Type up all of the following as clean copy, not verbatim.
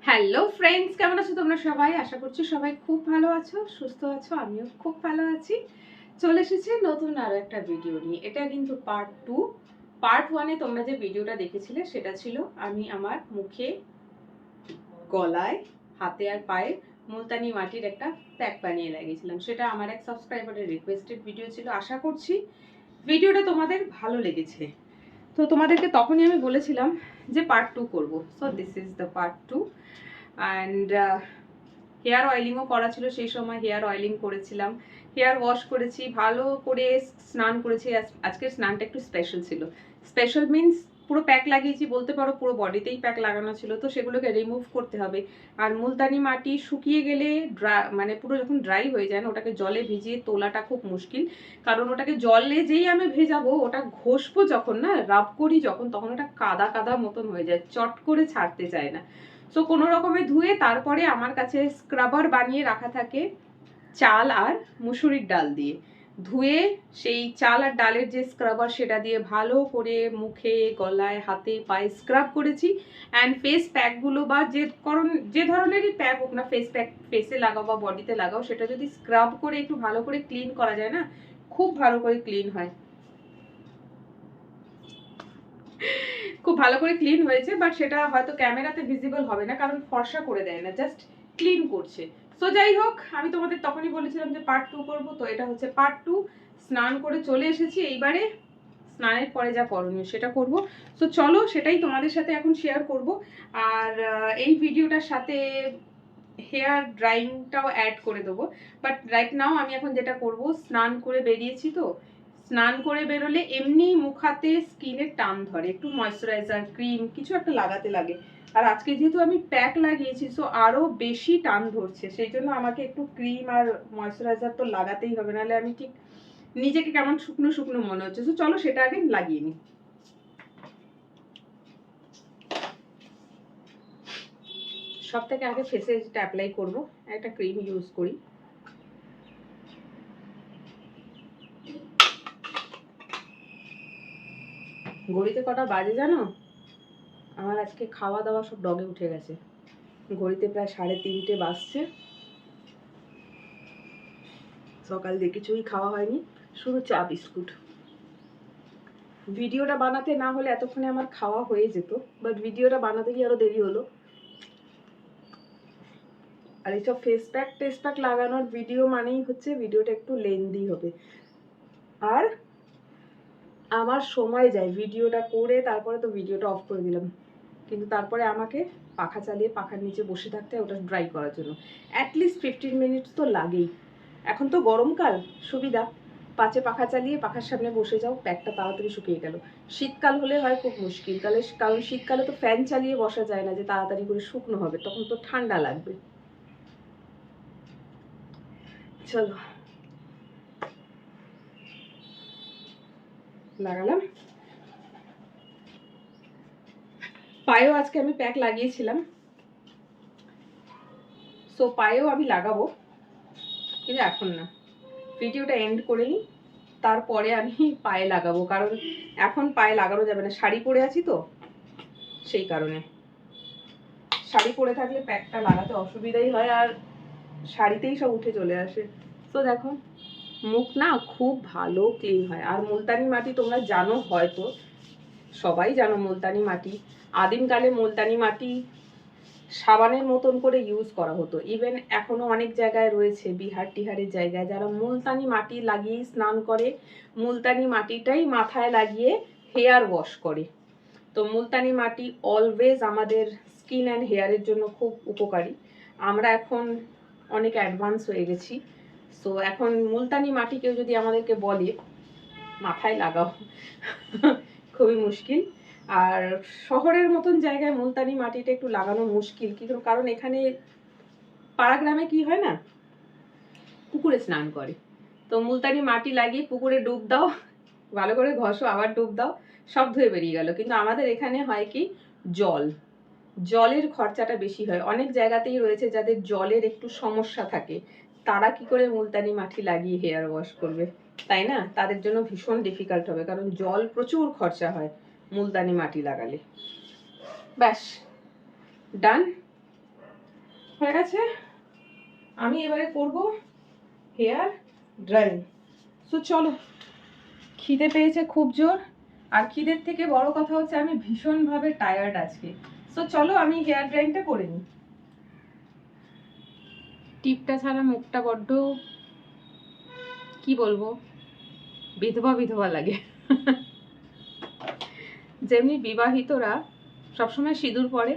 Hello friends, কেমন আছো তোমরা সবাই? আশা করছি সবাই খুব ভালো আছো, সুস্থ আছো। আমিও খুব ভালো আছি। চলে এসেছি নতুন আরো একটা ভিডিও নিয়ে। এটা কিন্তু পার্ট 2। পার্ট 1-এ তোমরা যে ভিডিওটা দেখেছিলে সেটা ছিল আমি আমার মুখে, গলায়, হাতে আর পায়ে মুলতানি মাটির একটা প্যাক বানিয়ে লাগিয়েছিলাম। সেটা আমার এক সাবস্ক্রাইবারের রিকোয়েস্টেড ভিডিও ছিল। আশা করছি ভিডিওটা তোমাদের ভালো লেগেছে। তো তোমাদেরকে তখনই আমি বলেছিলাম যে পার্ট 2 করব। So this is the part 2। And hair অয়েলিংও করা ছিল, সেই সময় হেয়ার অয়েলিং করেছিলাম, হেয়ার ওয়াশ করেছি, ভালো করে স্নান করেছি। আজকের স্নানটা একটু স্পেশাল ছিল। স্পেশাল মিন্স পুরো প্যাক লাগিয়েছি বলতে পারো, পুরো বডিতেই প্যাক লাগানো ছিল, তো সেগুলোকে রিমুভ করতে হবে। আর মুলতানি মাটি শুকিয়ে গেলে মানে পুরো যখন ড্রাই হয়ে যায় না, ওটাকে জলে ভিজিয়ে তোলাটা খুব মুশকিল। কারণ ওটাকে জলে যেই আমি ভেজাবো, ওটা ঘষবো যখন, না রাব করি যখন, তখন ওটা কাদা কাদা মতন হয়ে যায়, চট করে ছাড়তে চায় না। সো কোনো রকমে ধুয়ে তারপরে আমার কাছে স্ক্রাবার বানিয়ে রাখা থাকে চাল আর মুসুরির ডাল দিয়ে। ধুয়ে সেই চাল আর ডালের যে স্ক্রাবার, সেটা দিয়ে ভালো করে মুখে, গলায়, হাতে, পায়ে স্ক্রাব করেছি। অ্যান্ড ফেস প্যাকগুলো বা যে ধরনেরই প্যাক হোক না, ফেস প্যাক ফেসে লাগাও বা বডিতে লাগাও, সেটা যদি স্ক্রাব করে একটু ভালো করে ক্লিন করা যায় না, খুব ভালো করে ক্লিন হয়। খুব ভালো করে ক্লিন হয়েছে, বাট সেটা হয়তো ক্যামেরাতে ভিজিবল হবে না, কারণ ফর্সা করে দেয় না, জাস্ট ক্লিন করছে। সো যাই হোক, আমি তোমাদের তখনই বলেছিলাম যে পার্ট 2 করবো, তো এটা হচ্ছে পার্ট 2। স্নান করে চলে এসেছি, এইবারে স্নানের পরে যা করণীয় সেটা করব। সো চলো, সেটাই তোমাদের সাথে এখন শেয়ার করব। আর এই ভিডিওটার সাথে হেয়ার ড্রাইংটাও অ্যাড করে দেবো। বাট রাইট নাও আমি এখন যেটা করব, স্নান করে বেরিয়েছি, তো স্নান করে বেরোলে এমনি মুখ হাতে স্কিনের টান ধরে, একটু ময়শ্চারাইজার ক্রিম কিছু একটা লাগাতে লাগে। আর আজকে যেহেতু আমি প্যাক লাগিয়েছি, সো আরও বেশি টান ধরছে, সেই জন্য আমাকে একটু ক্রিম আর ময়শ্চারাইজার তো লাগাতেই হবে, নাহলে আমি ঠিক নিজেকে কেমন শুকনো শুকনো মনে হচ্ছে। সো চলো সেটা আগে লাগিয়ে নিই। সব থেকে আগে ফেসে যেটা অ্যাপ্লাই করবো, একটা ক্রিম ইউজ করি। ঘড়িতে কটা বাজে জানো? আমার আজকে খাওয়া দাওয়া সব ডগে উঠে গেছে। ঘড়িতে প্রায় 3:30 বাজছে। সকাল দিয়ে কিছুই খাওয়া হয়নি, শুধু চা বিস্কুট। ভিডিওটা বানাতে না হলে এতক্ষণে আমার খাওয়া হয়ে যেত, বাট ভিডিওটা বানাতে গিয়ে আরো দেরি হলো। আর এইসব ফেস প্যাক টেস প্যাক লাগানোর ভিডিও মানেই হচ্ছে ভিডিওটা একটু লেন্দি হবে, আর আমার সময় যায় ভিডিওটা করে, তারপরে তো ভিডিওটা অফ করে দিলাম, কিন্তু তারপরে আমাকে পাখা চালিয়ে পাখার নিচে বসে থাকতে হয় ওটা ড্রাই করার জন্য। অ্যাটলিস্ট 15 মিনিটস তো লাগেই। এখন তো গরমকাল, সুবিধা, পাঁচে পাখা চালিয়ে পাখার সামনে বসে যাও, প্যাকটা তাড়াতাড়ি শুকিয়ে গেল। শীতকাল হলে হয় খুব মুশকিল, কারণ শীতকালে তো ফ্যান চালিয়ে বসা যায় না যে তাড়াতাড়ি করে শুকনো হবে, তখন তো ঠান্ডা লাগবে। চলো লাগালাম। পায়েও আজকে আমি প্যাক লাগিয়েছিলাম, সো পায়েও আমি লাগাবো, কিন্তু এখন না, ভিডিওটা এন্ড করে নিই, তারপরে আমি পায়ে লাগাবো, কারণ এখন পায়ে লাগানো যাবে না, শাড়ি পরে আছি তো, সেই কারণে। শাড়ি পরে থাকলে প্যাকটা লাগাতে অসুবিধাই হয়, আর শাড়িতেই সব উঠে চলে আসে। তো দেখো, মুখ না খুব ভালো ক্লিন হয়। আর মুলতানি মাটি তোমরা জানো, হয়তো সবাই জানো মুলতানি মাটি, আদিমকালে মুলতানি মাটি সাবানের মতন করে ইউজ করা হতো। ইভেন এখনো অনেক জায়গায় রয়েছে, বিহার টিহারের জায়গায়, যারা মুলতানি মাটি লাগিয়ে স্নান করে, মুলতানি মাটিটাই মাথায় লাগিয়ে হেয়ার ওয়াশ করে। তো মুলতানি মাটি অলওয়েজ আমাদের স্কিন অ্যান্ড হেয়ারের জন্য খুব উপকারী। আমরা এখন অনেক অ্যাডভান্স হয়ে গেছি, সো এখন মুলতানি মাটি কেউ যদি আমাদেরকে বলে মাথায় লাগাও, খুবই মুশকিল। আর শহরের মতন জায়গায় মুলতানি মাটিটা একটু লাগানো মুশকিল, কারণ এখানে পাড়া গ্রামে কি হয় না, পুকুরে স্নান করে, তো মুলতানি মাটি লাগিয়ে পুকুরে ডুব দাও, ভালো করে ঘষো, আবার ডুব দাও, সব ধুয়ে বেরিয়ে গেল। কিন্তু আমাদের এখানে হয় কি, জলের খরচাটা বেশি হয়। অনেক জায়গাতেই রয়েছে যাদের জলের একটু সমস্যা থাকে, তারা কি করে মুলতানি মাটি লাগিয়ে হেয়ার ওয়াশ করবে, তাই না? তাদের জন্য ভীষণ ডিফিকাল্ট হবে, কারণ জল প্রচুর খরচা হয় মুলতানি মাটি লাগালে। ব্যাস, ডান। হয়ে গেছে। আমি এবারে করব হেয়ার ড্রাইং। তো চলো, খিদে পেয়েছে খুব জোর, আর খিদের থেকে বড় কথা হচ্ছে আমি ভীষণভাবে টায়ার্ড আজকে। তো চলো আমি হেয়ার ড্রাইংটা করে নিই। টিপটা ছাড়া মুখটা বড্ড কি বলবো, বিধবা বিধবা লাগে। যেমনি বিবাহিতরা সবসময় সিঁদুর পরে,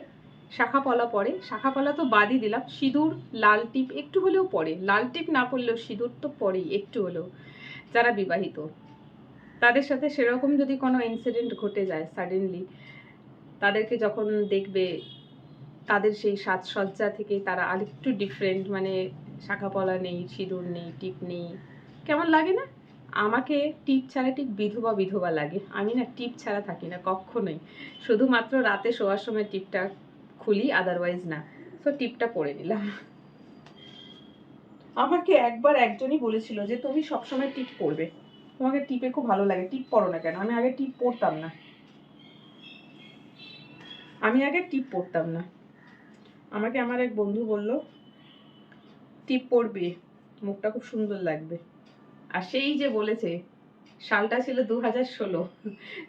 শাখা পলা পরে, শাখা পলা তো বাদই দিলাম, সিঁদুর লাল টিপ একটু হলেও পরে, লাল টিপ না পরলেও সিঁদুর তো পরেই একটু হলেও। যারা বিবাহিত তাদের সাথে সেরকম যদি কোনো ইনসিডেন্ট ঘটে যায় সাডেনলি, তাদেরকে যখন দেখবে তাদের সেই সাজসজ্জা থেকে তারা আরেকটু ডিফারেন্ট, মানে শাখা পলা নেই, সিঁদুর নেই, টিপ নেই, কেমন লাগে না? আমাকে টিপ ছাড়া ঠিক বিধবা বিধবা লাগে। আমি না টিপ ছাড়া থাকি না কখনোই, শুধুমাত্র রাতে শোয়ার সময় টিপটা খুলি, আদারওয়াইজ না। তো টিপটা পরে নিলাম। আমাকে একবার একজনই বলেছিল যে তুমি সবসময় টিপ পরবে, তোমাকে টিপে খুব ভালো লাগে, টিপ পরো না কেন? আমি আগে টিপ পরতাম না, আমাকে আমার এক বন্ধু বলল টিপ পরবে, মুখটা খুব সুন্দর লাগবে। আর সেই যে বলেছে, সালটা ছিল 2016,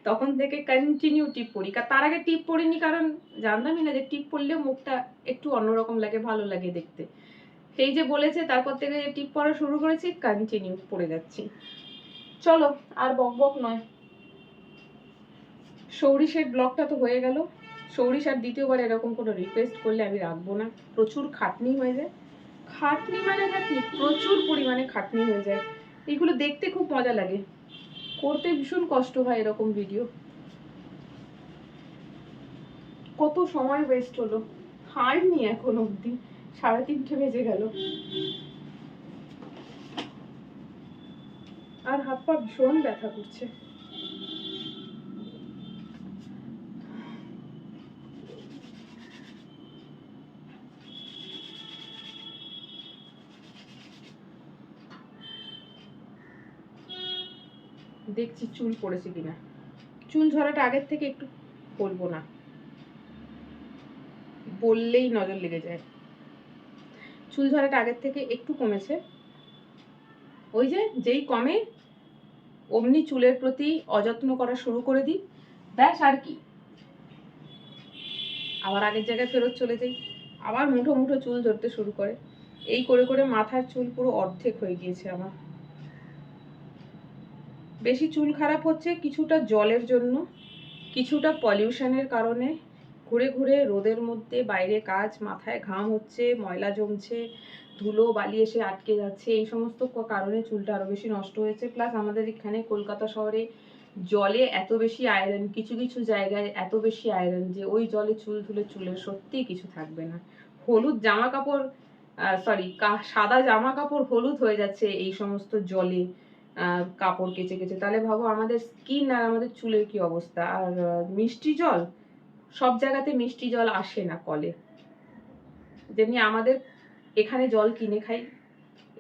তখন থেকে কন্টিনিউ টিপ পরি। তার আগে টিপ পরিনি কারণ জানতামই না যে টিপ পরলেও মুখটা একটু অন্যরকম লাগে, ভালো লাগে দেখতে। সেই যে বলেছে তারপর থেকে টিপ পরা শুরু করেছি, কন্টিনিউ পরে যাচ্ছি। চলো আর বক বক নয়, সৌরিশের ব্লগটা তো হয়ে গেল। সৌরিশ আর দ্বিতীয়বার এরকম কোনো রিকোয়েস্ট করলে আমি রাখবো না, প্রচুর খাটনি হয়ে যায়। খাটনি মানে খাটনি, প্রচুর পরিমাণে খাটনি হয়ে যায়। এইগুলো দেখতে খুব মজা লাগে, করতে ভীষণ কষ্ট হয় এরকম ভিডিও। কত সময় ওয়েস্ট হলো, খাইনি এখন অবধি, 3:30 বেজে গেল। আর হাত পা ভীষণ ব্যথা করছে। দেখছি চুল পড়েছে কিনা। চুল ঝরাটা আগের থেকে একটু, বলবো না, বললেই নজর লেগে যায়। চুল ঝরাটা আগের থেকে একটু কমেছে। ওই যে যেই কমে অমনি চুলের প্রতি অযত্ন করা শুরু করে দিই, ব্যাস আর কি, আবার আগের জায়গায় ফেরত চলে যাই, আবার মুঠো মুঠো চুল ঝরতে শুরু করে। এই করে করে মাথার চুল পুরো অর্ধেক হয়ে গিয়েছে আমার। বেশি চুল খারাপ হচ্ছে কিছুটা জলের জন্য, কিছুটা পলিউশনের কারণে। ঘুরে ঘুরে রোদের মধ্যে বাইরে কাজ, মাথায় ঘাম হচ্ছে, ময়লা জমছে, ধুলো বালি এসে আটকে যাচ্ছে, এই সমস্ত কারণে চুলটা আরো বেশি নষ্ট হয়েছে। প্লাস আমাদের এখানে কলকাতা শহরে জলে এত বেশি আয়রন, কিছু কিছু জায়গায় এত বেশি আয়রন যে ওই জলে চুল ধুলে চুলের সত্যিই কিছু থাকবে না। হলুদ জামা কাপড়, সাদা জামা কাপড় হলুদ হয়ে যাচ্ছে এই সমস্ত জলে কাপড় কেচে কেচে। তাহলে ভাবো আমাদের স্কিন আর আমাদের চুলের কি অবস্থা। আর মিষ্টি জল, সব জায়গাতে মিষ্টি জল আসে না কলে। যেমনি আমাদের এখানে জল কিনে খাই,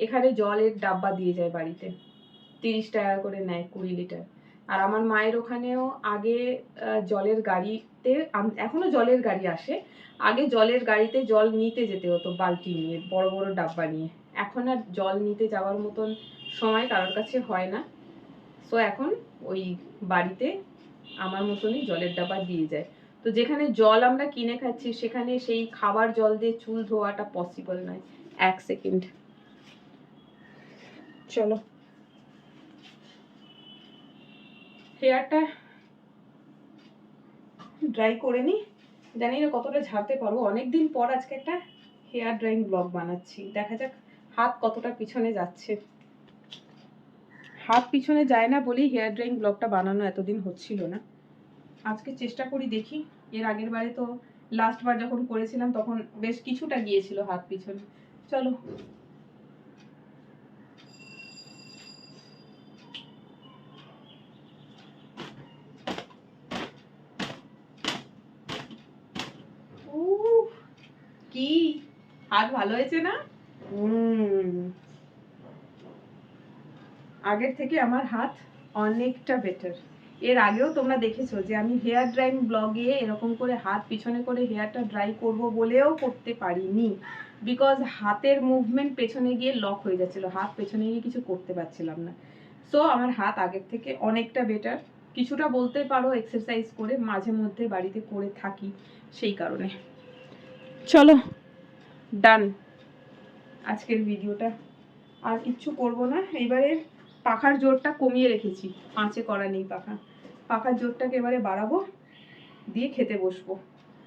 এখানে জলের ডাব্বা দিয়ে যায় বাড়িতে, 30 টাকা করে নেয় 20 লিটার। আর আমার মায়ের ওখানেও আগে জলের গাড়িতে, এখনো জলের গাড়ি আসে, আগে জলের গাড়িতে জল নিতে যেতে হতো বালতি নিয়ে, বড় বড় ডাব্বা নিয়ে। এখন আর জল নিতে যাওয়ার মতন সময় কারোর কাছে হয় না। সো এখন ওই বাড়িতে আমার মতনই জলের ডাব্বা দিয়ে যায়। তো যেখানে জল আমরা কিনে খাচ্ছি সেখানে সেই খাবার জল দিয়ে চুল ধোয়াটা পসিবল নয়। 1 সেকেন্ড, চলো হেয়ারটা ড্রাই করে নি। জানি না কতটা ঝাড়তে পারবো, অনেকদিন পর আজকে একটা হেয়ার ড্রাইং ব্লগ বানাচ্ছি। দেখা যাক হাত কতটা পিছনে যাচ্ছে। হাত পিছনে যায় না বলেই হেয়ার ড্রাইং ব্লগটা বানানো এতদিন হচ্ছিল না। আজকে চেষ্টা করি দেখি। এর আগের বারে তো লাস্ট বার যখন করেছিলাম তখন বেশ কিছুটা গিয়েছিল হাত পিছনে। চলো কি হাত ভালো হয়েছে না? আগের থেকে আমার হাত অনেকটা বেটার। এর আগেও তোমরা দেখেছো যে আমি হেয়ার ড্রাইং ব্লগে এরকম করে হাত পিছনে করে হেয়ারটা ড্রাই করব বলেও করতে পারিনি। বিকজ হাতের মুভমেন্ট পেছনে গিয়ে লক হয়ে যাচ্ছিল, হাত পেছনে গিয়ে কিছু করতে পারছিলাম না। সো আমার হাত আগের থেকে অনেকটা বেটার, কিছুটা বলতে পারো এক্সারসাইজ করে মাঝে মধ্যে বাড়িতে করে থাকি সেই কারণে। চলো ডান আজকের ভিডিওটা, আর কিচ্ছু করব না। এবারে পাখার জোরটা কমিয়ে রেখেছি, 5-এ করা নেই পাখার জোরটাকে এবারে বাড়াবো, দিয়ে খেতে বসবো।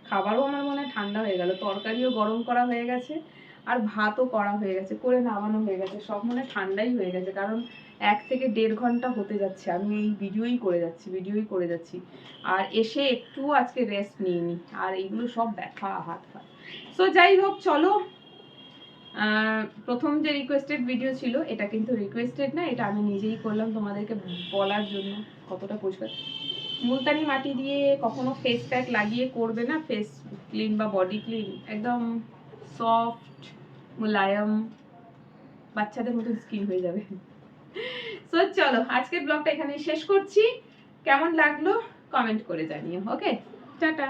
খাবারও আমার মনে হয় ঠান্ডা হয়ে গেল, তরকারিও গরম করা হয়ে গেছে আর ভাতও করা হয়ে গেছে, করে নামানো হয়ে গেছে, সব মনে হয় ঠান্ডাই হয়ে গেছে। কারণ 1 থেকে 1.5 ঘন্টা হতে যাচ্ছে আমি এই ভিডিওই করে যাচ্ছি। আর এসে একটু আজকে রেস্ট নিইনি, আর এইগুলো সব ব্যথা হাত পা। সো যাই হোক চলো, প্রথম যে রিকোয়েস্টেড ভিডিও ছিল এটা কিন্তু রিকোয়েস্টেড না, এটা আমি নিজেই করলাম তোমাদেরকে বলার জন্য কতটা পরিষ্কার। মুলতানি মাটি দিয়ে কখনো ফেস প্যাক লাগিয়ে করবে না ফেস ক্লিন বা বডি ক্লিন, একদম সফট মুলায়ম বাচ্চাদের মতো স্কিন হয়ে যাবে। সো চলো আজকের ব্লগটা এখানে শেষ করছি, কেমন লাগলো কমেন্ট করে জানিও। ওকে, টাটা।